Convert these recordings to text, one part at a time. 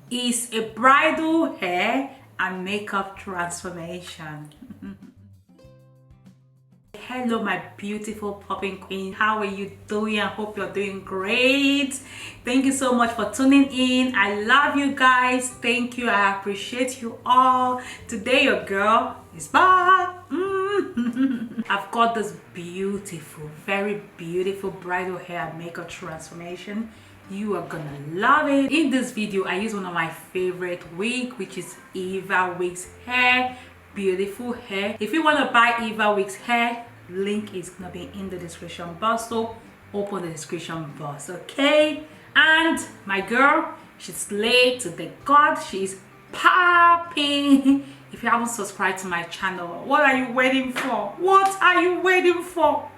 is a bridal hair and makeup transformation. Hello my beautiful popping queen, how are you doing? I hope you're doing great. Thank you so much for tuning in. I love you guys. Thank you. I appreciate you all. Today your girl is back. I've got this beautiful, very beautiful bridal hair and makeup transformation. You are gonna love it. In this video I use one of my favorite wig, which is EVAWIGS hair. Beautiful hair. If you want to buy EVAWIGS hair, link is gonna be in the description box, so open the description box, okay? And my girl, she's late to the god. She's popping. If you haven't subscribed to my channel, what are you waiting for? What are you waiting for?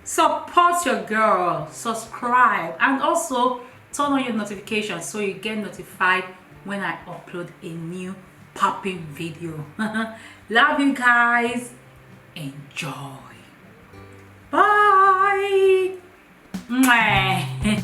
Support your girl, subscribe, and also turn on your notifications so you get notified when I upload a new popping video. Love you guys. Enjoy. Bye. Mwah.